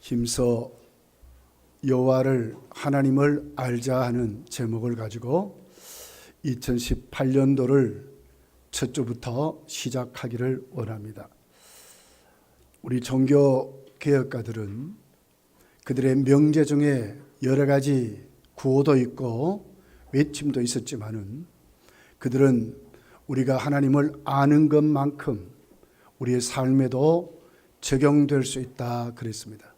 힘써 여호와를 하나님을 알자 하는 제목을 가지고 2018년도를 첫 주부터 시작하기를 원합니다. 우리 종교 개혁가들은 그들의 명제 중에 여러 가지 구호도 있고 외침도 있었지만은 그들은 우리가 하나님을 아는 것만큼 우리의 삶에도 적용될 수 있다 그랬습니다.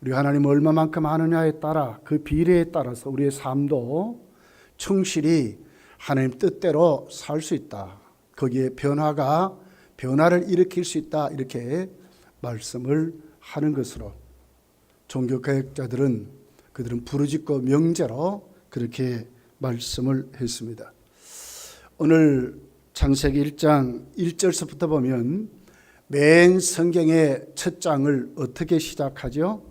우리가 하나님을 얼마만큼 아느냐에 따라 그 비례에 따라서 우리의 삶도 충실히 하나님 뜻대로 살 수 있다. 거기에 변화를 일으킬 수 있다. 이렇게 말씀을 하는 것으로 종교개혁자들은 그들은 부르짖고 명제로 그렇게 말씀을 했습니다. 오늘 창세기 1장 1절서부터 보면 맨 성경의 첫 장을 어떻게 시작하죠?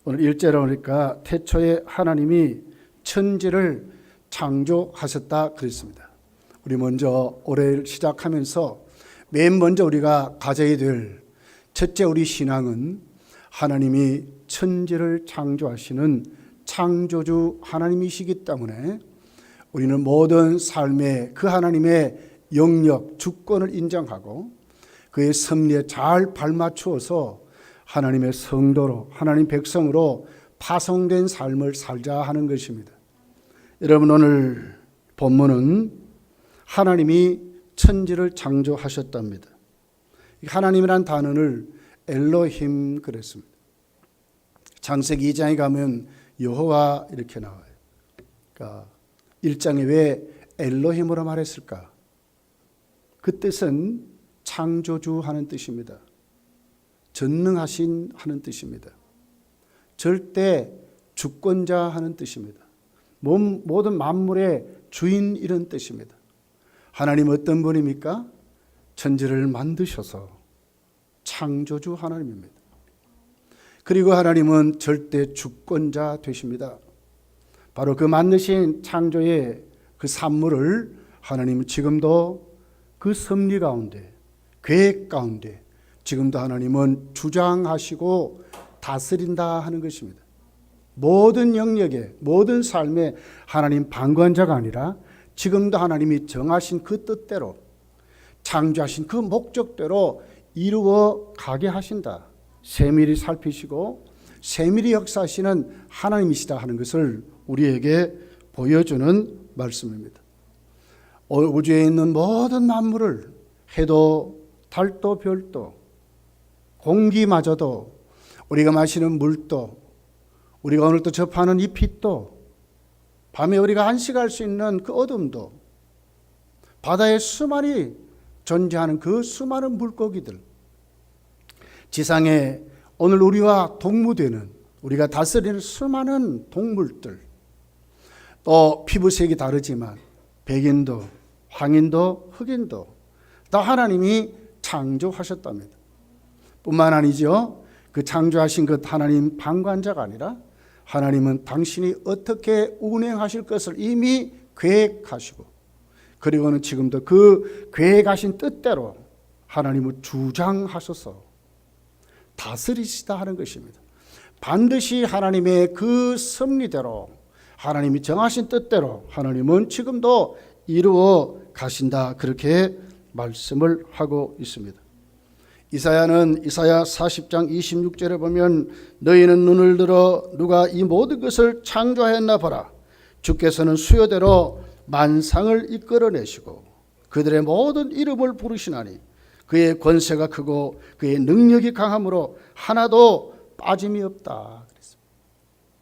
오늘 1절에 보니까 태초에 하나님이 천지를 창조하셨다 그랬습니다. 우리 먼저 올해를 시작하면서 맨 먼저 우리가 가져야 될 첫째 우리 신앙은 하나님이 천지를 창조하시는 창조주 하나님이시기 때문에 우리는 모든 삶에 그 하나님의 영역, 주권을 인정하고 그의 섭리에 잘 발맞추어서 하나님의 성도로 하나님 백성으로 파송된 삶을 살자 하는 것입니다. 여러분 오늘 본문은 하나님이 천지를 창조하셨답니다. 하나님이란 단어를 엘로힘 그랬습니다. 창세기 2장에 가면 여호와 이렇게 나와요. 그러니까 1장에 왜 엘로힘으로 말했을까? 그 뜻은 창조주 하는 뜻입니다. 전능하신 하는 뜻입니다. 절대 주권자 하는 뜻입니다. 모든 만물의 주인 이런 뜻입니다. 하나님 어떤 분입니까? 천지를 만드셔서 창조주 하나님입니다. 그리고 하나님은 절대 주권자 되십니다. 바로 그 만드신 창조의 그 산물을 하나님은 지금도 그 섭리 가운데 계획 가운데 지금도 하나님은 주장하시고 다스린다 하는 것입니다. 모든 영역에 모든 삶에 하나님 방관자가 아니라 지금도 하나님이 정하신 그 뜻대로 창조하신 그 목적대로 이루어 가게 하신다. 세밀히 살피시고 세밀히 역사하시는 하나님이시다 하는 것을 우리에게 보여주는 말씀입니다. 우주에 있는 모든 만물을 해도 달도 별도 공기마저도 우리가 마시는 물도 우리가 오늘 또 접하는 이 빛도 밤에 우리가 안식할 수 있는 그 어둠도 바다에 수많이 존재하는 그 수많은 물고기들 지상에 오늘 우리와 동무되는 우리가 다스리는 수많은 동물들 또 피부색이 다르지만 백인도 황인도 흑인도 다 하나님이 창조하셨답니다. 뿐만 아니죠. 그 창조하신 것 하나님 방관자가 아니라 하나님은 당신이 어떻게 운행하실 것을 이미 계획하시고 그리고는 지금도 그 계획하신 뜻대로 하나님은 주장하셔서 다스리시다 하는 것입니다. 반드시 하나님의 그 섭리대로 하나님이 정하신 뜻대로 하나님은 지금도 이루어 가신다 그렇게 말씀을 하고 있습니다. 이사야는 이사야 40장 26절에 보면 너희는 눈을 들어 누가 이 모든 것을 창조하였나 보라. 주께서는 수요대로 만상을 이끌어내시고 그들의 모든 이름을 부르시나니 그의 권세가 크고 그의 능력이 강함으로 하나도 빠짐이 없다.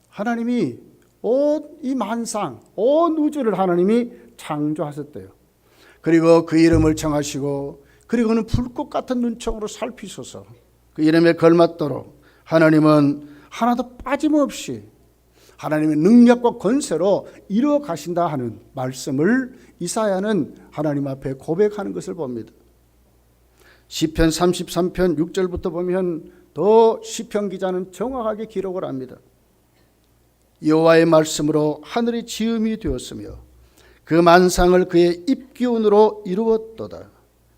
하나님이 온 이 만상, 온 우주를 하나님이 창조하셨대요. 그리고 그 이름을 정하시고 그리고는 불꽃 같은 눈총으로 살피소서 그 이름에 걸맞도록 하나님은 하나도 빠짐없이 하나님의 능력과 권세로 이루어 가신다 하는 말씀을 이사야는 하나님 앞에 고백하는 것을 봅니다. 시편 33편 6절부터 보면 더 시편 기자는 정확하게 기록을 합니다. 여호와의 말씀으로 하늘이 지음이 되었으며 그 만상을 그의 입기운으로 이루었도다.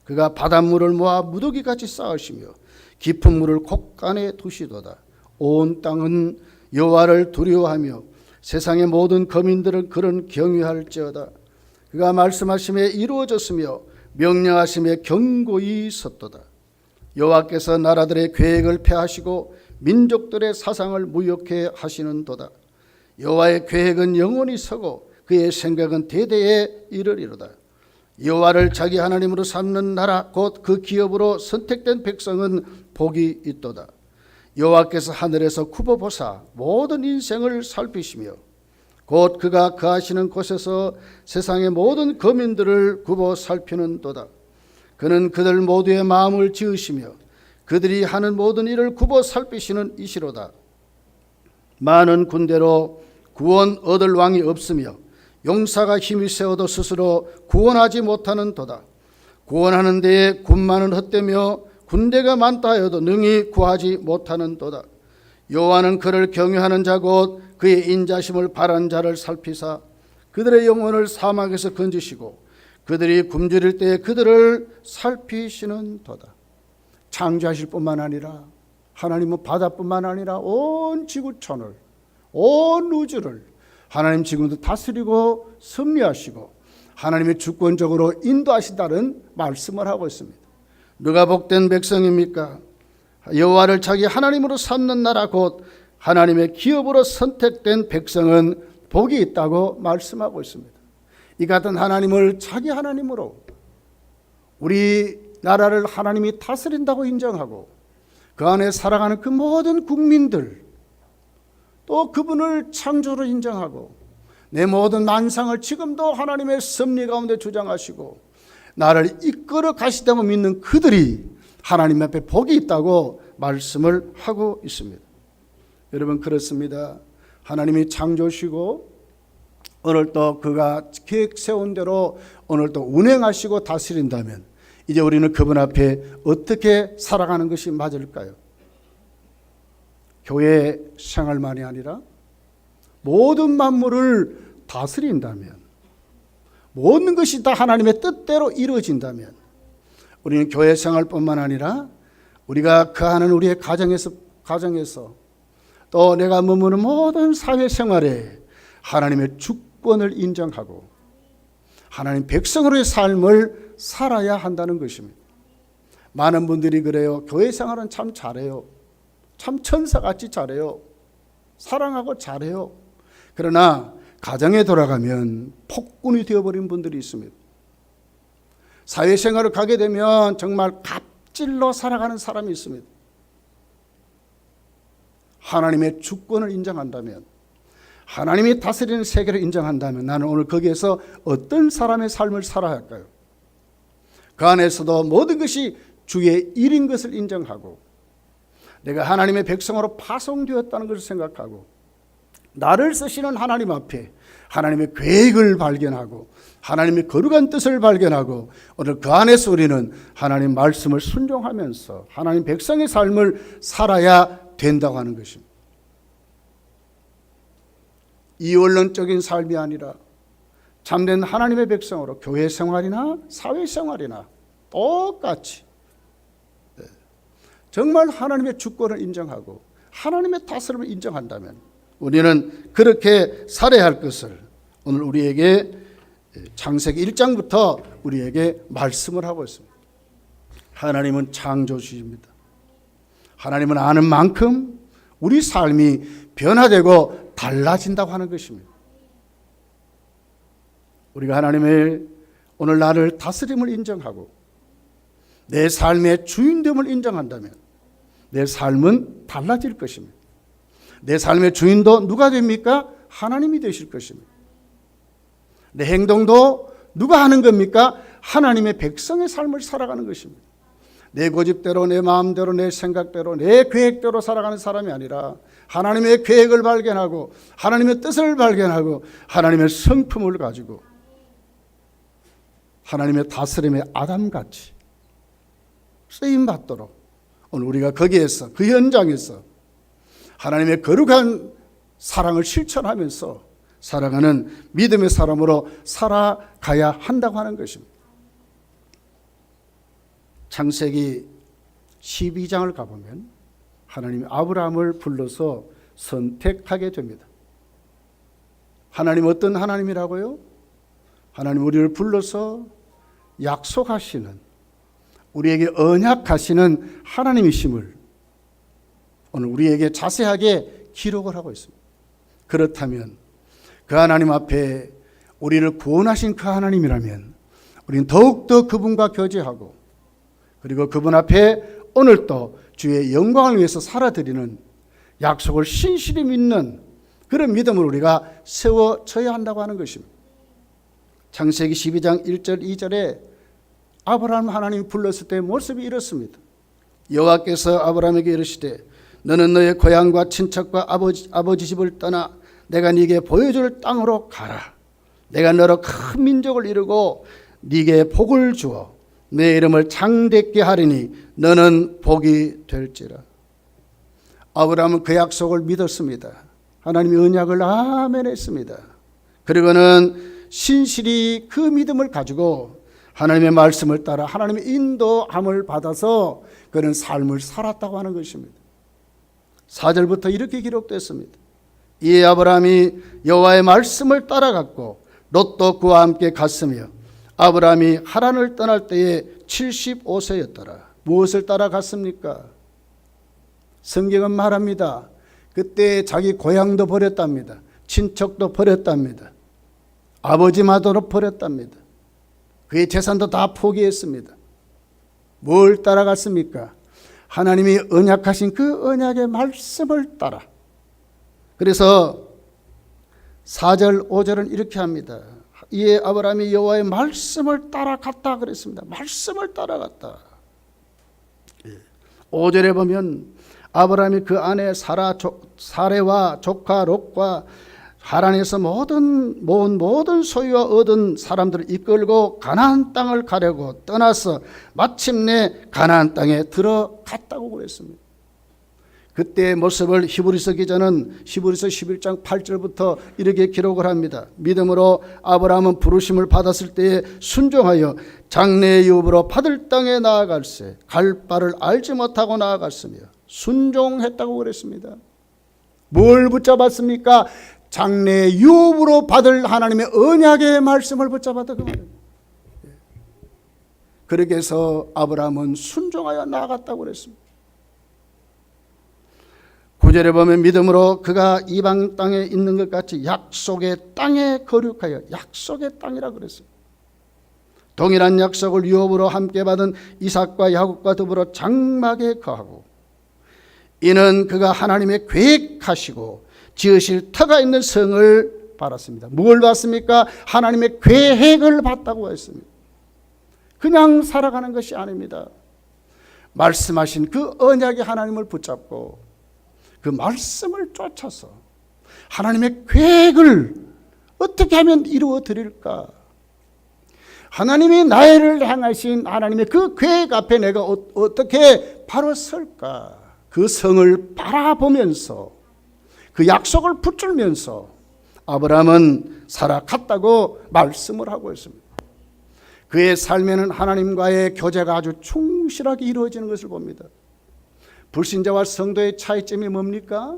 그가 바닷물을 모아 무더기같이 쌓으시며 깊은 물을 곳간에 두시도다. 온 땅은 여호와를 두려워하며 세상의 모든 거민들은 그런 경외할지어다. 그가 말씀하심에 이루어졌으며 명령하심에 경고히 섰도다. 여호와께서 나라들의 계획을 폐하시고 민족들의 사상을 무력해 하시는도다. 여호와의 계획은 영원히 서고 그의 생각은 대대에 이르리로다. 여호와를 자기 하나님으로 삼는 나라 곧 그 기업으로 선택된 백성은 복이 있도다. 여호와께서 하늘에서 굽어 보사 모든 인생을 살피시며 곧 그가 거하시는 곳에서 세상의 모든 거민들을 굽어 살피는도다. 그는 그들 모두의 마음을 지으시며 그들이 하는 모든 일을 굽어 살피시는 이시로다. 많은 군대로 구원 얻을 왕이 없으며 용사가 힘이 세어도 스스로 구원하지 못하는 도다. 구원하는 데에 군마는 헛되며 군대가 많다 하여도 능히 구하지 못하는 도다. 여호와는 그를 경외하는 자 곧 그의 인자심을 바라는 자를 살피사 그들의 영혼을 사막에서 건지시고 그들이 굶주릴 때에 그들을 살피시는 도다. 창조하실 뿐만 아니라 하나님은 바다뿐만 아니라 온 지구촌을, 온 우주를 하나님 지금도 다스리고 섭리하시고 하나님의 주권적으로 인도하신다는 말씀을 하고 있습니다. 누가 복된 백성입니까? 여호와를 자기 하나님으로 삼는 나라 곧 하나님의 기업으로 선택된 백성은 복이 있다고 말씀하고 있습니다. 이 같은 하나님을 자기 하나님으로 우리 나라를 하나님이 다스린다고 인정하고 그 안에 살아가는 그 모든 국민들 또 그분을 창조로 인정하고 내 모든 만상을 지금도 하나님의 섭리 가운데 주장하시고 나를 이끌어 가시다고 믿는 그들이 하나님 앞에 복이 있다고 말씀을 하고 있습니다. 여러분 그렇습니다. 하나님이 창조시고 오늘 또 그가 계획 세운 대로 오늘 또 운행하시고 다스린다면 이제 우리는 그분 앞에 어떻게 살아가는 것이 맞을까요? 교회 생활만이 아니라 모든 만물을 다스린다면 모든 것이 다 하나님의 뜻대로 이루어진다면 우리는 교회 생활뿐만 아니라 우리가 거하는 우리의 가정에서 또 내가 머무는 모든 사회생활에 하나님의 주권을 인정하고 하나님 백성으로의 삶을 살아야 한다는 것입니다. 많은 분들이 그래요. 교회 생활은 참 잘해요. 참 천사같이 잘해요. 사랑하고 잘해요. 그러나 가정에 돌아가면 폭군이 되어버린 분들이 있습니다. 사회생활을 가게 되면 정말 갑질로 살아가는 사람이 있습니다. 하나님의 주권을 인정한다면 하나님이 다스리는 세계를 인정한다면 나는 오늘 거기에서 어떤 사람의 삶을 살아야 할까요? 그 안에서도 모든 것이 주의 일인 것을 인정하고 내가 하나님의 백성으로 파송되었다는 것을 생각하고 나를 쓰시는 하나님 앞에 하나님의 계획을 발견하고 하나님의 거룩한 뜻을 발견하고 오늘 그 안에서 우리는 하나님 말씀을 순종하면서 하나님 백성의 삶을 살아야 된다고 하는 것입니다. 이원론적인 삶이 아니라 참된 하나님의 백성으로 교회 생활이나 사회 생활이나 똑같이 정말 하나님의 주권을 인정하고 하나님의 다스림을 인정한다면 우리는 그렇게 살아야 할 것을 오늘 우리에게 창세기 1장부터 우리에게 말씀을 하고 있습니다. 하나님은 창조주입니다. 하나님은 아는 만큼 우리 삶이 변화되고 달라진다고 하는 것입니다. 우리가 하나님의 오늘 나를 다스림을 인정하고 내 삶의 주인됨을 인정한다면 내 삶은 달라질 것입니다. 내 삶의 주인도 누가 됩니까? 하나님이 되실 것입니다. 내 행동도 누가 하는 겁니까? 하나님의 백성의 삶을 살아가는 것입니다. 내 고집대로 내 마음대로 내 생각대로 내 계획대로 살아가는 사람이 아니라 하나님의 계획을 발견하고 하나님의 뜻을 발견하고 하나님의 성품을 가지고 하나님의 다스림의 아담같이 쓰임받도록 오늘 우리가 거기에서 그 현장에서 하나님의 거룩한 사랑을 실천하면서 살아가는 믿음의 사람으로 살아가야 한다고 하는 것입니다. 창세기 12장을 가보면 하나님이 아브라함을 불러서 선택하게 됩니다. 하나님 어떤 하나님이라고요? 하나님 우리를 불러서 약속하시는, 우리에게 언약하시는 하나님이심을 오늘 우리에게 자세하게 기록을 하고 있습니다. 그렇다면 그 하나님 앞에 우리를 구원하신 그 하나님이라면 우리는 더욱더 그분과 교제하고, 그리고 그분 앞에 오늘도 주의 영광을 위해서 살아드리는, 약속을 신실히 믿는 그런 믿음을 우리가 세워져야 한다고 하는 것입니다. 창세기 12장 1절 2절에 아브라함 하나님이 불렀을 때의 모습이 이렇습니다. 여호와께서 아브라함에게 이르시되 너는 너의 고향과 친척과 아버지 집을 떠나 내가 네게 보여줄 땅으로 가라. 내가 너로 큰 민족을 이루고 네게 복을 주어 내 이름을 창대케 하리니 너는 복이 될지라. 아브라함은 그 약속을 믿었습니다. 하나님의 언약을 아멘했습니다. 그리고는 신실히 그 믿음을 가지고 하나님의 말씀을 따라 하나님의 인도함을 받아서 그런 삶을 살았다고 하는 것입니다. 4절부터 이렇게 기록됐습니다. 이에 아브라함이 여호와의 말씀을 따라갔고 롯도 그와 함께 갔으며 아브라함이 하란을 떠날 때에 75세였더라. 무엇을 따라갔습니까? 성경은 말합니다. 그때 자기 고향도 버렸답니다. 친척도 버렸답니다. 아버지 마저도 버렸답니다. 그의 재산도 다 포기했습니다. 뭘 따라갔습니까? 하나님이 언약하신 그 언약의 말씀을 따라. 그래서 4절 5절은 이렇게 합니다. 이에 아브라함이 여호와의 말씀을 따라갔다 그랬습니다. 말씀을 따라갔다. 5절에 보면 아브라함이 그 아내 사레와 조카 롯과 하란에서 모든 소유와 얻은 사람들을 이끌고 가나안 땅을 가려고 떠나서 마침내 가나안 땅에 들어갔다고 그랬습니다. 그때의 모습을 히브리서 기자는 히브리서 11장 8절부터 이렇게 기록을 합니다. 믿음으로 아브라함은 부르심을 받았을 때에 순종하여 장래의 유업으로 받을 땅에 나아갈새 갈 바를 알지 못하고 나아갔으며 순종했다고 그랬습니다. 뭘 붙잡았습니까? 장래의 유업으로 받을 하나님의 언약의 말씀을 붙잡았다 그 말입니다. 그렇게 해서 아브라함은 순종하여 나아갔다고 그랬습니다. 9절에 보면 믿음으로 그가 이방 땅에 있는 것 같이 약속의 땅에 거룩하여, 약속의 땅이라 그랬어요. 동일한 약속을 유업으로 함께 받은 이삭과 야곱과 더불어 장막에 거하고, 이는 그가 하나님의 계획하시고 지으실 터가 있는 성을 받았습니다. 뭘 받습니까? 하나님의 계획을 받다고 했습니다. 그냥 살아가는 것이 아닙니다. 말씀하신 그 언약의 하나님을 붙잡고 그 말씀을 쫓아서 하나님의 계획을 어떻게 하면 이루어 드릴까? 하나님이 나를 향하신 하나님의 그 계획 앞에 내가 어떻게 바로 설까? 그 성을 바라보면서 그 약속을 붙들면서 아브라함은 살아갔다고 말씀을 하고 있습니다. 그의 삶에는 하나님과의 교제가 아주 충실하게 이루어지는 것을 봅니다. 불신자와 성도의 차이점이 뭡니까?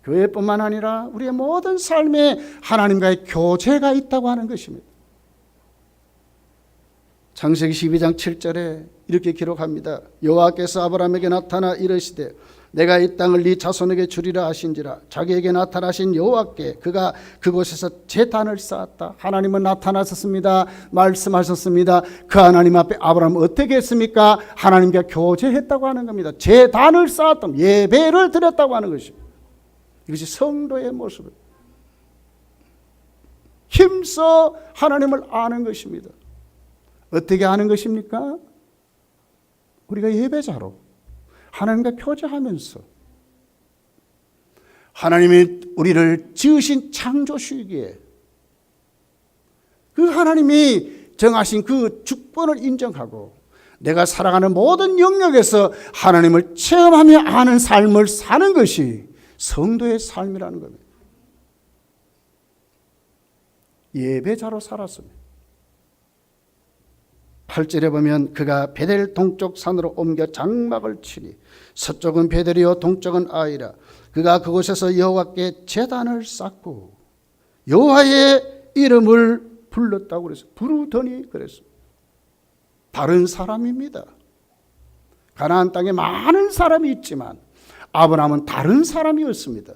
교회뿐만 아니라 우리의 모든 삶에 하나님과의 교제가 있다고 하는 것입니다. 창세기 12장 7절에 이렇게 기록합니다. 여호와께서 아브라함에게 나타나 이르시되 내가 이 땅을 네 자손에게 주리라 하신지라. 자기에게 나타나신 여호와께 그가 그곳에서 제단을 쌓았다. 하나님은 나타나셨습니다. 말씀하셨습니다. 그 하나님 앞에 아브라함은 어떻게 했습니까? 하나님과 교제했다고 하는 겁니다. 제단을 쌓았다. 예배를 드렸다고 하는 것입니다. 이것이 성도의 모습입니다. 힘써 하나님을 아는 것입니다. 어떻게 아는 것입니까? 우리가 예배자로 하나님과 교제하면서 하나님이 우리를 지으신 창조주이기에 그 하나님이 정하신 그 주권을 인정하고 내가 살아가는 모든 영역에서 하나님을 체험하며 아는 삶을 사는 것이 성도의 삶이라는 겁니다. 예배자로 살았습니다. 8절에 보면 그가 베델 동쪽 산으로 옮겨 장막을 치니 서쪽은 베델이요 동쪽은 아이라. 그가 그곳에서 여호와께 제단을 쌓고 여호와의 이름을 불렀다고 그랬어요. 부르더니 그랬어요. 다른 사람입니다. 가나안 땅에 많은 사람이 있지만 아브라함은 다른 사람이었습니다.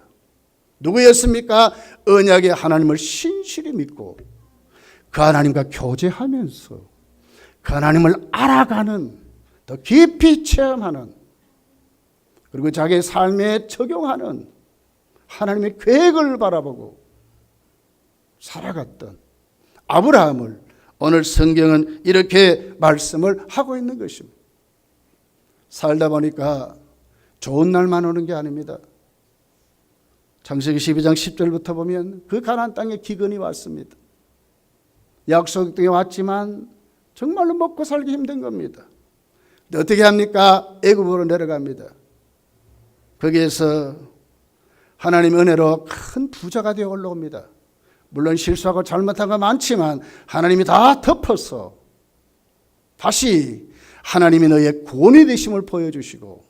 누구였습니까? 언약의 하나님을 신실히 믿고 그 하나님과 교제하면서 그 하나님을 알아가는, 더 깊이 체험하는, 그리고 자기의 삶에 적용하는 하나님의 계획을 바라보고 살아갔던 아브라함을 오늘 성경은 이렇게 말씀을 하고 있는 것입니다. 살다 보니까 좋은 날만 오는 게 아닙니다. 창세기 12장 10절부터 보면 그 가나안 땅에 기근이 왔습니다. 약속 땅에 왔지만 정말로 먹고 살기 힘든 겁니다. 어떻게 합니까? 애굽으로 내려갑니다. 거기에서 하나님의 은혜로 큰 부자가 되어 올라옵니다. 물론 실수하고 잘못한 거 많지만 하나님이 다 덮어서 다시 하나님이 너의 구원이 되심을 보여주시고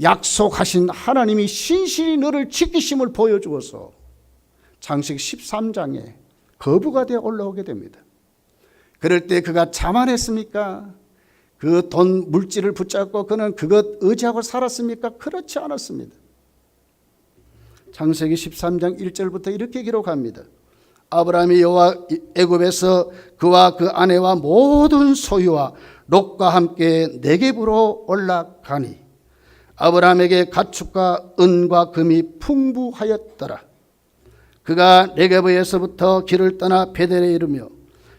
약속하신 하나님이 신실히 너를 지키심을 보여주어서 창세기 13장에 거부가 되어 올라오게 됩니다. 그럴 때 그가 자만했습니까? 그 돈 물질을 붙잡고 그는 그것 의지하고 살았습니까? 그렇지 않았습니다. 창세기 13장 1절부터 이렇게 기록합니다. 아브라함이 여호와 애굽에서 그와 그 아내와 모든 소유와 롯과 함께 네겝으로 올라가니 아브라함에게 가축과 은과 금이 풍부하였더라. 그가 네겝에서부터 길을 떠나 베델에 이르며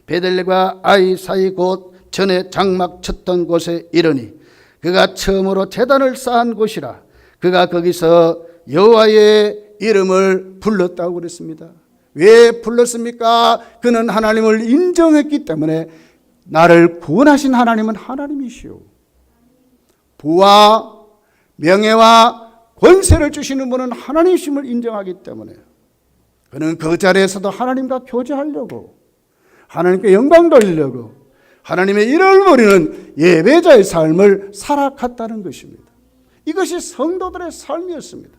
베델과 아이 사이 곧 전에 장막 쳤던 곳에 이르니 그가 처음으로 제단을 쌓은 곳이라. 그가 거기서 여호와의 이름을 불렀다고 그랬습니다. 왜 불렀습니까? 그는 하나님을 인정했기 때문에 나를 구원하신 하나님은 하나님이시오. 부와 명예와 권세를 주시는 분은 하나님이심을 인정하기 때문에 그는 그 자리에서도 하나님과 교제하려고, 하나님께 영광 돌리려고 하나님의 이름을 부리는 예배자의 삶을 살아갔다는 것입니다. 이것이 성도들의 삶이었습니다.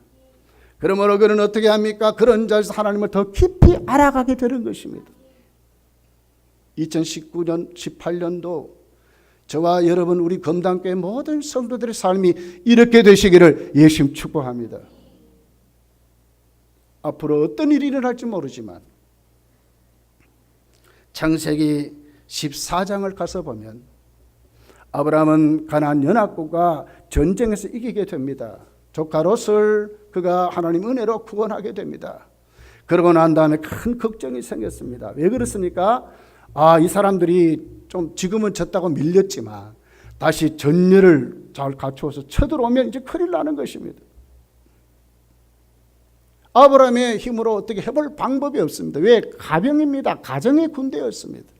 그러므로 그는 어떻게 합니까? 그런 자리에서 하나님을 더 깊이 알아가게 되는 것입니다. 2019년, 18년도 저와 여러분 우리 검단교회 모든 성도들의 삶이 이렇게 되시기를 예수님 축복합니다. 앞으로 어떤 일이 일어날지 모르지만 창세기 14장을 가서 보면 아브라함은 가나안 연합국과 전쟁에서 이기게 됩니다. 조카 롯을 그가 하나님 은혜로 구원하게 됩니다. 그러고 난 다음에 큰 걱정이 생겼습니다. 왜 그렇습니까? 이 사람들이 좀 지금은 졌다고 밀렸지만 다시 전열을 잘 갖추어서 쳐들어오면 이제 큰일 나는 것입니다. 아브라함의 힘으로 어떻게 해볼 방법이 없습니다. 왜? 가병입니다. 가정의 군대였습니다.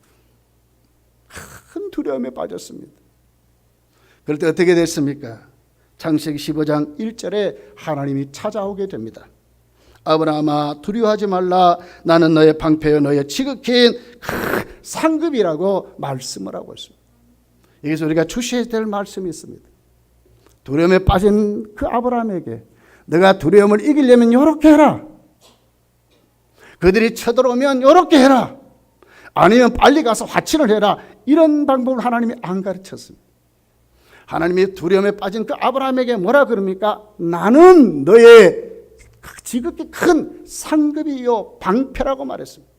큰 두려움에 빠졌습니다. 그럴 때 어떻게 됐습니까? 창세기 15장 1절에 하나님이 찾아오게 됩니다. 아브라함아 두려워하지 말라. 나는 너의 방패여 너의 지극히 상급이라고 말씀을 하고 있습니다. 여기서 우리가 주셔야 될 말씀이 있습니다. 두려움에 빠진 그 아브라함에게 내가 두려움을 이기려면 이렇게 해라. 그들이 쳐들어오면 이렇게 해라. 아니면 빨리 가서 화친을 해라. 이런 방법을 하나님이 안 가르쳤습니다. 하나님이 두려움에 빠진 그 아브라함에게 뭐라 그럽니까? 나는 너의 지극히 큰 상급이요 방패라고 말했습니다.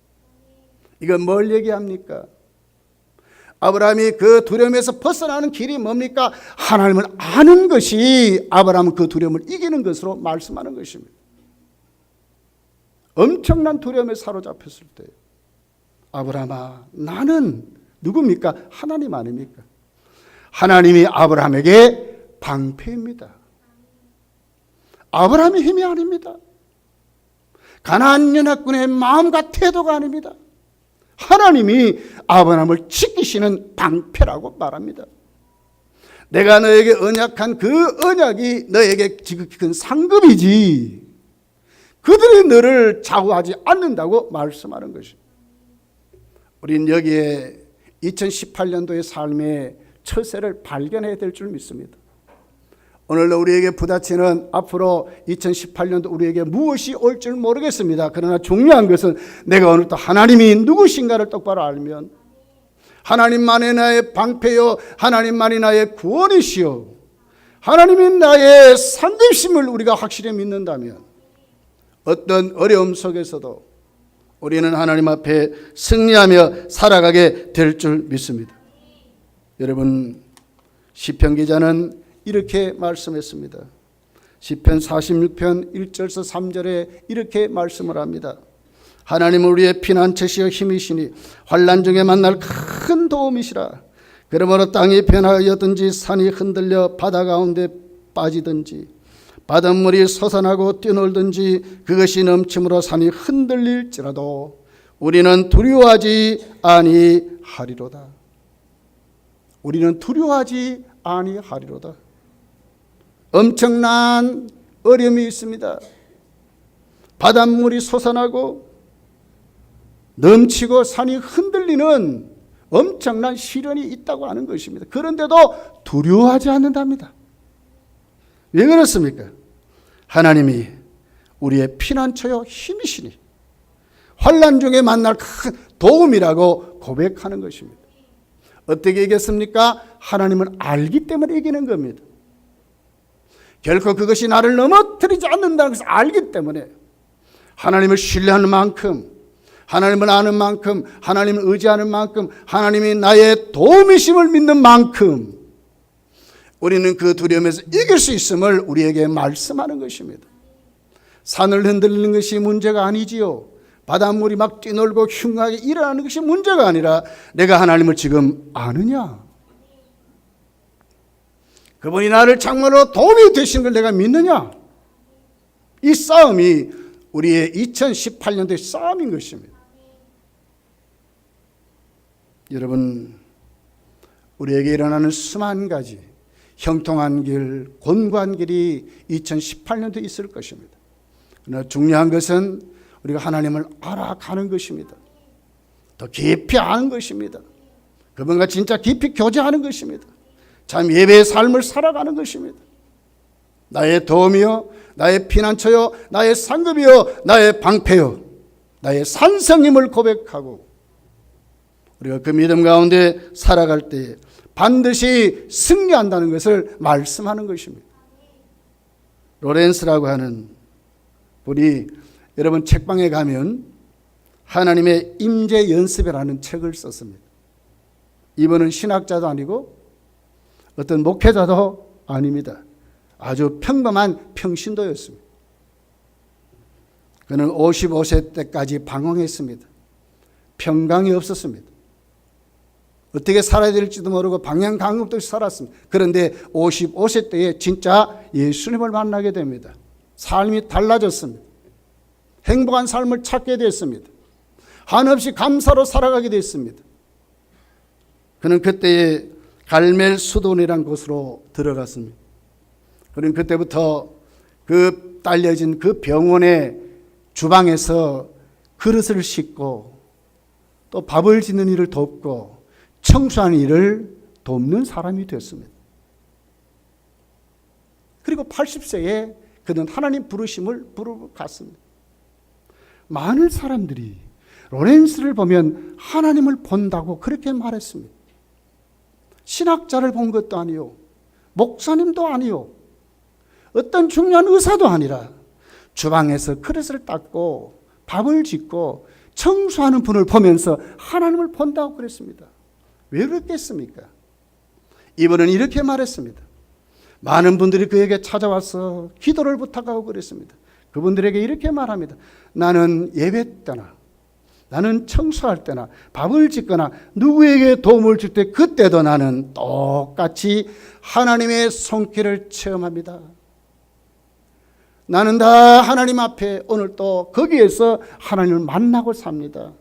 이건 뭘 얘기합니까? 아브라함이 그 두려움에서 벗어나는 길이 뭡니까? 하나님을 아는 것이 아브라함은 그 두려움을 이기는 것으로 말씀하는 것입니다. 엄청난 두려움에 사로잡혔을 때 아브라함아 나는 누굽니까? 하나님 아닙니까? 하나님이 아브라함에게 방패입니다. 아브라함의 힘이 아닙니다. 가나안 연합군의 마음과 태도가 아닙니다. 하나님이 아브라함을 지키시는 방패라고 말합니다. 내가 너에게 언약한 그 언약이 너에게 지극히 큰 상급이지 그들이 너를 좌우하지 않는다고 말씀하는 것입니다. 우린 여기에 2018년도의 삶의 처세를 발견해야 될 줄 믿습니다. 오늘도 우리에게 부딪히는 앞으로 2018년도 우리에게 무엇이 올 줄 모르겠습니다. 그러나 중요한 것은 내가 오늘도 하나님이 누구신가를 똑바로 알면, 하나님만이 나의 방패요, 하나님만이 나의 구원이시요, 하나님이 나의 상급심을 우리가 확실히 믿는다면 어떤 어려움 속에서도 우리는 하나님 앞에 승리하며 살아가게 될 줄 믿습니다. 여러분, 시편 기자는 이렇게 말씀했습니다. 시편 46편 1절에서 3절에 이렇게 말씀을 합니다. 하나님은 우리의 피난처시여 힘이시니 환난 중에 만날 큰 도움이시라. 그러므로 땅이 변하여든지 산이 흔들려 바다 가운데 빠지든지 바닷물이 솟아나고 뛰놀든지 그것이 넘침으로 산이 흔들릴지라도 우리는 두려워하지 아니하리로다. 우리는 두려워하지 아니하리로다. 엄청난 어려움이 있습니다. 바닷물이 솟아나고 넘치고 산이 흔들리는 엄청난 시련이 있다고 하는 것입니다. 그런데도 두려워하지 않는답니다. 왜 그렇습니까? 하나님이 우리의 피난처요 힘이시니 환난 중에 만날 큰 도움이라고 고백하는 것입니다. 어떻게 이겼습니까? 하나님을 알기 때문에 이기는 겁니다. 결코 그것이 나를 넘어뜨리지 않는다는 것을 알기 때문에, 하나님을 신뢰하는 만큼, 하나님을 아는 만큼, 하나님을 의지하는 만큼, 하나님이 나의 도움이심을 믿는 만큼 우리는 그 두려움에서 이길 수 있음을 우리에게 말씀하는 것입니다. 산을 흔들리는 것이 문제가 아니지요. 바닷물이 막 뛰놀고 흉하게 일어나는 것이 문제가 아니라 내가 하나님을 지금 아느냐, 그분이 나를 정말로 도움이 되시는 걸 내가 믿느냐, 이 싸움이 우리의 2018년도의 싸움인 것입니다. 여러분, 우리에게 일어나는 수만 가지 형통한 길, 곤고한 길이 2018년도에 있을 것입니다. 그러나 중요한 것은 우리가 하나님을 알아가는 것입니다. 더 깊이 아는 것입니다. 그분과 진짜 깊이 교제하는 것입니다. 참 예배의 삶을 살아가는 것입니다. 나의 도움이요, 나의 피난처요, 나의 상급이요, 나의 방패요, 나의 산성임을 고백하고 우리가 그 믿음 가운데 살아갈 때 반드시 승리한다는 것을 말씀하는 것입니다. 로렌스라고 하는 분이, 여러분 책방에 가면 하나님의 임재 연습이라는 책을 썼습니다. 이분은 신학자도 아니고 어떤 목회자도 아닙니다. 아주 평범한 평신도였습니다. 그는 55세 때까지 방황했습니다. 평강이 없었습니다. 어떻게 살아야 될지도 모르고 방향 감각도 없이 살았습니다. 그런데 55세 때에 진짜 예수님을 만나게 됩니다. 삶이 달라졌습니다. 행복한 삶을 찾게 됐습니다. 한없이 감사로 살아가게 됐습니다. 그는 그때에 갈멜 수돈이라는 곳으로 들어갔습니다. 그는 그때부터 그 딸려진 그 병원의 주방에서 그릇을 씻고 또 밥을 짓는 일을 돕고 청소하는 일을 돕는 사람이 됐습니다. 그리고 80세에 그는 하나님 부르심을 부르고 갔습니다. 많은 사람들이 로렌스를 보면 하나님을 본다고 그렇게 말했습니다. 신학자를 본 것도 아니요, 목사님도 아니요, 어떤 중요한 의사도 아니라 주방에서 그릇을 닦고 밥을 짓고 청소하는 분을 보면서 하나님을 본다고 그랬습니다. 왜 그랬겠습니까? 이분은 이렇게 말했습니다. 많은 분들이 그에게 찾아와서 기도를 부탁하고 그랬습니다. 그분들에게 이렇게 말합니다. 나는 예배 때나, 나는 청소할 때나, 밥을 짓거나 누구에게 도움을 줄 때 그때도 나는 똑같이 하나님의 손길을 체험합니다. 나는 다 하나님 앞에 오늘 또 거기에서 하나님을 만나고 삽니다.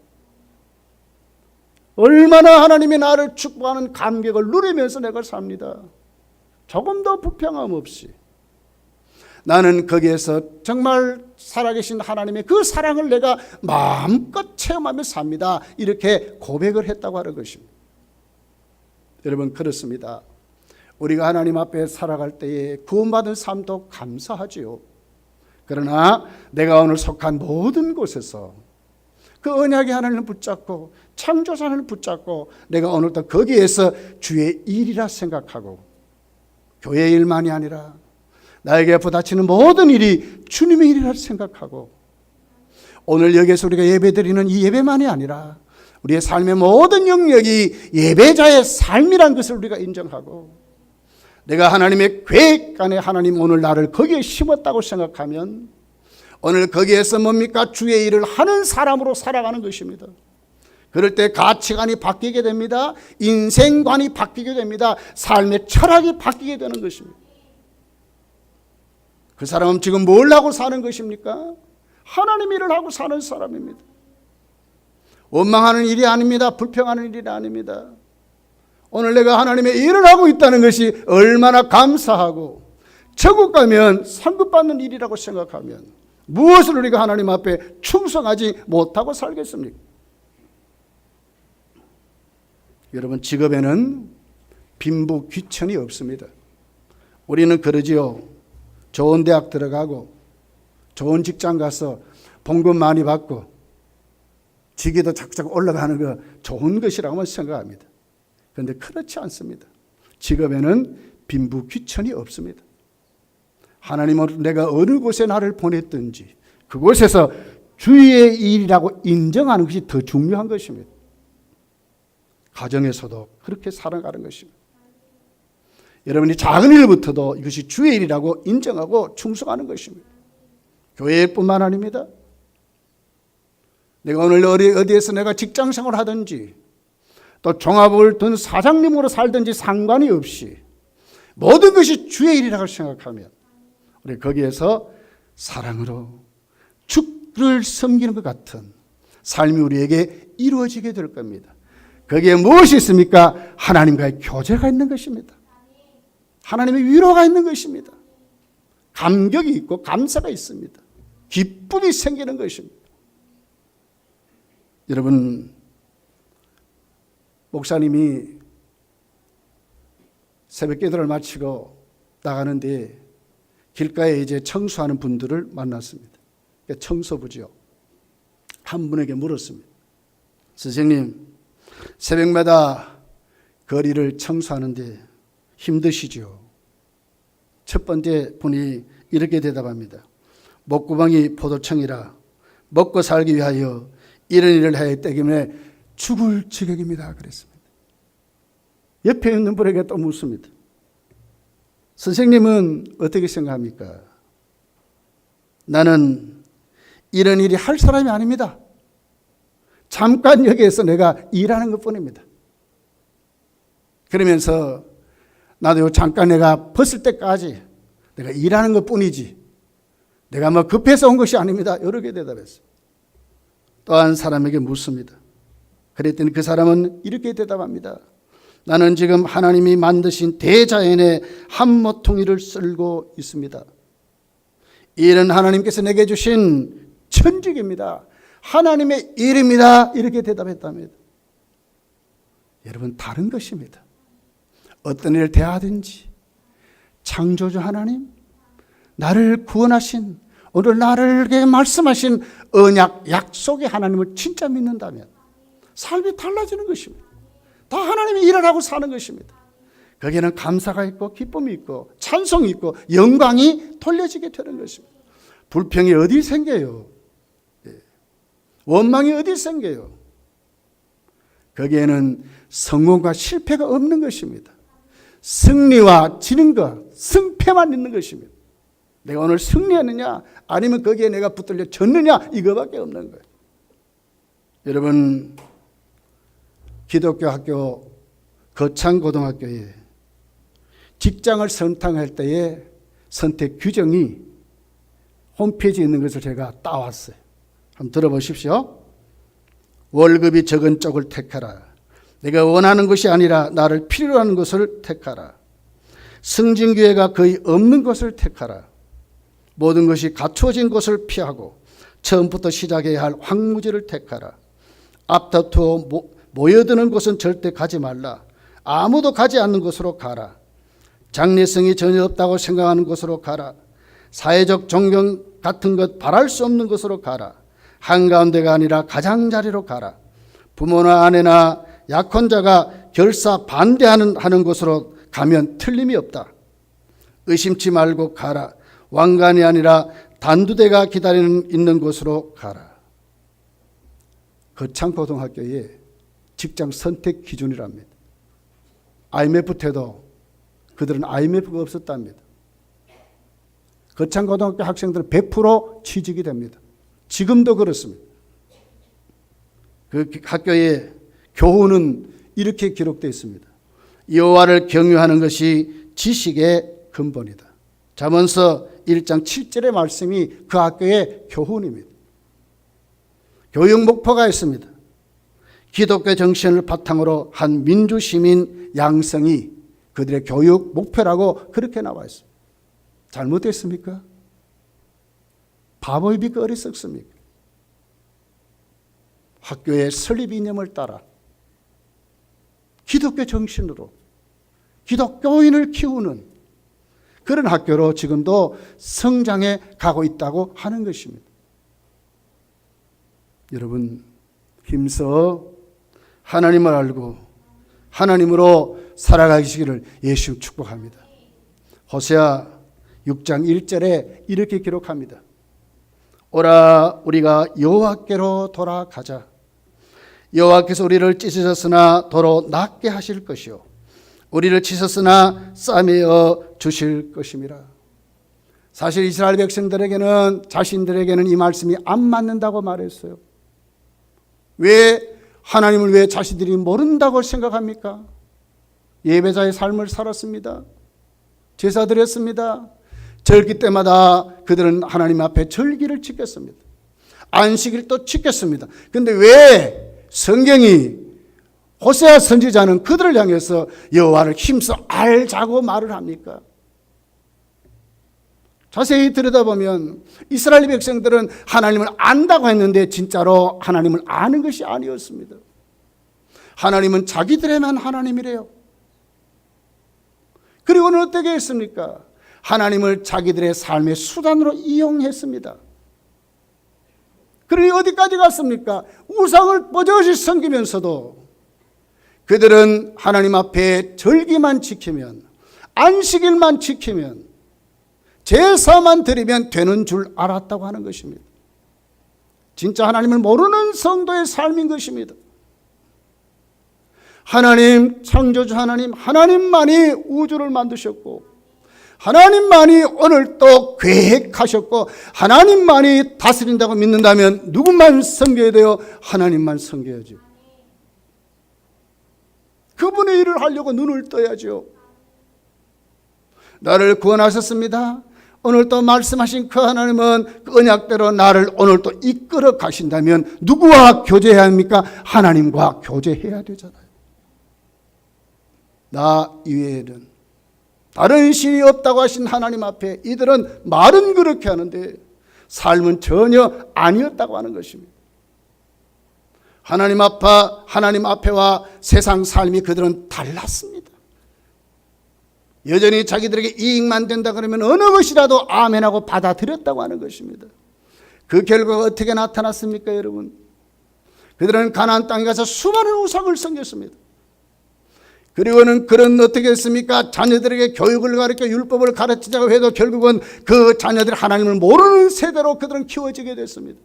얼마나 하나님이 나를 축복하는 감격을 누리면서 내가 삽니다. 조금도 불평함 없이 나는 거기에서 정말 살아계신 하나님의 그 사랑을 내가 마음껏 체험하며 삽니다. 이렇게 고백을 했다고 하는 것입니다. 여러분, 그렇습니다. 우리가 하나님 앞에 살아갈 때에 구원받은 삶도 감사하지요. 그러나 내가 오늘 속한 모든 곳에서 그 언약의 하나님을 붙잡고 창조자 하나님을 붙잡고 내가 오늘도 거기에서 주의 일이라 생각하고 교회 일만이 아니라 나에게 부닥치는 모든 일이 주님의 일이라 생각하고 오늘 여기에서 우리가 예배드리는 이 예배만이 아니라 우리의 삶의 모든 영역이 예배자의 삶이란 것을 우리가 인정하고 내가 하나님의 계획 안에 하나님 오늘 나를 거기에 심었다고 생각하면 오늘 거기에서 뭡니까? 주의 일을 하는 사람으로 살아가는 것입니다. 그럴 때 가치관이 바뀌게 됩니다. 인생관이 바뀌게 됩니다. 삶의 철학이 바뀌게 되는 것입니다. 그 사람은 지금 뭘 하고 사는 것입니까? 하나님 일을 하고 사는 사람입니다. 원망하는 일이 아닙니다. 불평하는 일이 아닙니다. 오늘 내가 하나님의 일을 하고 있다는 것이 얼마나 감사하고 천국 가면 상급받는 일이라고 생각하면 무엇을 우리가 하나님 앞에 충성하지 못하고 살겠습니까? 여러분, 직업에는 빈부 귀천이 없습니다. 우리는 그러지요. 좋은 대학 들어가고 좋은 직장 가서 봉급 많이 받고 직위도 자꾸자꾸 올라가는 거 좋은 것이라고만 생각합니다. 그런데 그렇지 않습니다. 직업에는 빈부 귀천이 없습니다. 하나님은 내가 어느 곳에 나를 보냈든지 그곳에서 주의 일이라고 인정하는 것이 더 중요한 것입니다. 가정에서도 그렇게 살아가는 것입니다. 여러분이 작은 일부터도 이것이 주의 일이라고 인정하고 충성하는 것입니다. 교회뿐만 아닙니다. 내가 오늘 어디에서 내가 직장생활을 하든지 또 종합을 둔 사장님으로 살든지 상관이 없이 모든 것이 주의 일이라고 생각하면 우리 거기에서 사랑으로 주를 섬기는 것 같은 삶이 우리에게 이루어지게 될 겁니다. 거기에 무엇이 있습니까? 하나님과의 교제가 있는 것입니다. 하나님의 위로가 있는 것입니다. 감격이 있고 감사가 있습니다. 기쁨이 생기는 것입니다. 여러분, 목사님이 새벽 기도를 마치고 나가는데 길가에 이제 청소하는 분들을 만났습니다. 청소부죠. 한 분에게 물었습니다. 선생님, 새벽마다 거리를 청소하는데 힘드시죠? 첫 번째 분이 이렇게 대답합니다. 목구멍이 포도청이라 먹고 살기 위하여 이런 일을 해야 되기 때문에 죽을 지경입니다. 그랬습니다. 옆에 있는 분에게 또 묻습니다. 선생님은 어떻게 생각합니까? 나는 이런 일이 할 사람이 아닙니다. 잠깐 여기에서 내가 일하는 것뿐입니다. 그러면서 나도 잠깐 내가 벗을 때까지 내가 일하는 것뿐이지 내가 뭐 급해서 온 것이 아닙니다. 이렇게 대답했어요. 또 한 사람에게 묻습니다. 그랬더니 그 사람은 이렇게 대답합니다. 나는 지금 하나님이 만드신 대자연의 한 모퉁이를 쓸고 있습니다. 이는 하나님께서 내게 주신 천직입니다. 하나님의 일입니다. 이렇게 대답했답니다. 여러분, 다른 것입니다. 어떤 일을 대하든지 창조주 하나님, 나를 구원하신 오늘 나에게 말씀하신 언약 약속의 하나님을 진짜 믿는다면 삶이 달라지는 것입니다. 다 하나님이 일을 하고 사는 것입니다. 거기에는 감사가 있고 기쁨이 있고 찬송이 있고 영광이 돌려지게 되는 것입니다. 불평이 어디 생겨요? 원망이 어디 생겨요? 거기에는 성공과 실패가 없는 것입니다. 승리와 지는 것, 승패만 있는 것입니다. 내가 오늘 승리했느냐 아니면 거기에 내가 붙들려 졌느냐 이거밖에 없는 거예요. 여러분, 기독교 학교 거창고등학교에 직장을 선택할 때의 선택 규정이 홈페이지에 있는 것을 제가 따왔어요. 한번 들어보십시오. 월급이 적은 쪽을 택하라. 내가 원하는 것이 아니라 나를 필요로 하는 것을 택하라. 승진기회가 거의 없는 것을 택하라. 모든 것이 갖추어진 것을 피하고 처음부터 시작해야 할 황무지를 택하라. 앞다투어 모여드는 곳은 절대 가지 말라. 아무도 가지 않는 곳으로 가라. 장래성이 전혀 없다고 생각하는 곳으로 가라. 사회적 존경 같은 것 바랄 수 없는 곳으로 가라. 한가운데가 아니라 가장자리로 가라. 부모나 아내나 약혼자가 결사 반대하는 곳으로 가면 틀림이 없다. 의심치 말고 가라. 왕관이 아니라 단두대가 기다리는 있는 곳으로 가라. 거창고등학교의 직장 선택 기준이랍니다. IMF 때도 그들은 IMF가 없었답니다. 거창고등학교 학생들은 100% 취직이 됩니다. 지금도 그렇습니다. 그 학교의 교훈은 이렇게 기록되어 있습니다. 여호와를 경유하는 것이 지식의 근본이다. 잠언서 1장 7절의 말씀이 그 학교의 교훈입니다. 교육 목표가 있습니다. 기독교 정신을 바탕으로 한 민주시민 양성이 그들의 교육 목표라고 그렇게 나와 있습니다. 잘못됐습니까? 바보입니까? 어리석습니까? 학교의 설립 이념을 따라 기독교 정신으로 기독교인을 키우는 그런 학교로 지금도 성장해 가고 있다고 하는 것입니다. 여러분, 힘써 하나님을 알고 하나님으로 살아가시기를 예수 축복합니다. 호세아 6장 1절에 이렇게 기록합니다. 오라 우리가 여호와께로 돌아가자. 여호와께서 우리를 찢으셨으나 도로 낫게 하실 것이요 우리를 치셨으나 싸매어 주실 것임이라. 사실 이스라엘 백성들에게는 자신들에게는 이 말씀이 안 맞는다고 말했어요. 왜 하나님을 왜 자신들이 모른다고 생각합니까? 예배자의 삶을 살았습니다. 제사 드렸습니다. 절기 때마다 그들은 하나님 앞에 절기를 지켰습니다. 안식일도 지켰습니다. 그런데 왜 성경이 호세아 선지자는 그들을 향해서 여호와를 힘써 알자고 말을 합니까? 자세히 들여다보면 이스라엘 백성들은 하나님을 안다고 했는데 진짜로 하나님을 아는 것이 아니었습니다. 하나님은 자기들에만 하나님이래요. 그리고는 어떻게 했습니까? 하나님을 자기들의 삶의 수단으로 이용했습니다. 그러니 어디까지 갔습니까? 우상을 버젓이 섬기면서도 그들은 하나님 앞에 절기만 지키면, 안식일만 지키면, 제사만 드리면 되는 줄 알았다고 하는 것입니다. 진짜 하나님을 모르는 성도의 삶인 것입니다. 하나님, 창조주 하나님, 하나님만이 우주를 만드셨고 하나님만이 오늘 또 계획하셨고 하나님만이 다스린다고 믿는다면 누구만 섬겨야 돼요? 하나님만 섬겨야죠. 그분의 일을 하려고 눈을 떠야죠. 나를 구원하셨습니다. 오늘 또 말씀하신 그 하나님은 그 언약대로 나를 오늘 또 이끌어 가신다면 누구와 교제해야 합니까? 하나님과 교제해야 되잖아요. 나 이외에는 다른 신이 없다고 하신 하나님 앞에 이들은 말은 그렇게 하는데 삶은 전혀 아니었다고 하는 것입니다. 하나님 앞에와 세상 삶이 그들은 달랐습니다. 여전히 자기들에게 이익만 된다 그러면 어느 것이라도 아멘하고 받아들였다고 하는 것입니다. 그 결과가 어떻게 나타났습니까, 여러분? 그들은 가나안 땅에 가서 수많은 우상을 섬겼습니다. 그리고는 그런 어떻게 했습니까? 자녀들에게 교육을 가르쳐 율법을 가르치자고 해도 결국은 그 자녀들이 하나님을 모르는 세대로 그들은 키워지게 됐습니다.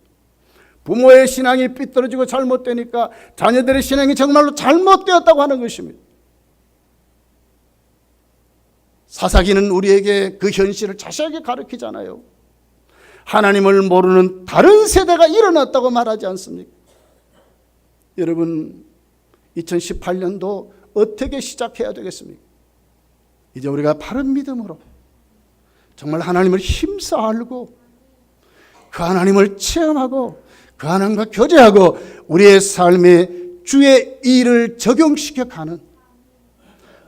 부모의 신앙이 삐뚤어지고 잘못되니까 자녀들의 신앙이 정말로 잘못되었다고 하는 것입니다. 사사기는 우리에게 그 현실을 자세하게 가르치잖아요. 하나님을 모르는 다른 세대가 일어났다고 말하지 않습니까? 여러분, 2018년도 어떻게 시작해야 되겠습니까? 이제 우리가 바른 믿음으로 정말 하나님을 힘써 알고 그 하나님을 체험하고 그 하나님과 교제하고 우리의 삶에 주의 일을 적용시켜가는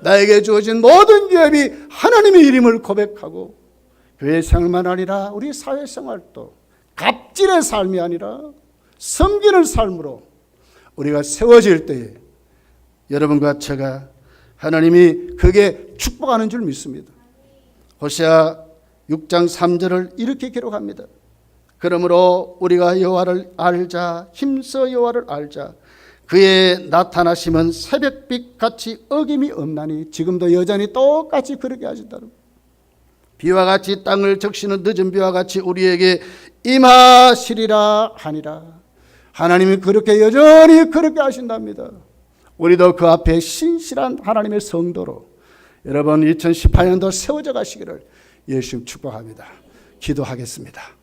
나에게 주어진 모든 기업이 하나님의 이름을 고백하고 교회 생활만 아니라 우리 사회생활도 갑질의 삶이 아니라 섬기는 삶으로 우리가 세워질 때에 여러분과 제가 하나님이 그게 축복하는 줄 믿습니다. 호세아 6장 3절을 이렇게 기록합니다. 그러므로 우리가 여호와를 알자, 힘써 여호와를 알자. 그의 나타나심은 새벽빛 같이 어김이 없나니. 지금도 여전히 똑같이 그렇게 하신다는 거예요. 비와 같이 땅을 적시는 늦은 비와 같이 우리에게 임하시리라 하니라. 하나님이 그렇게 여전히 그렇게 하신답니다. 우리도 그 앞에 신실한 하나님의 성도로 여러분 2018년도 세워져 가시기를 예수님 축복합니다. 기도하겠습니다.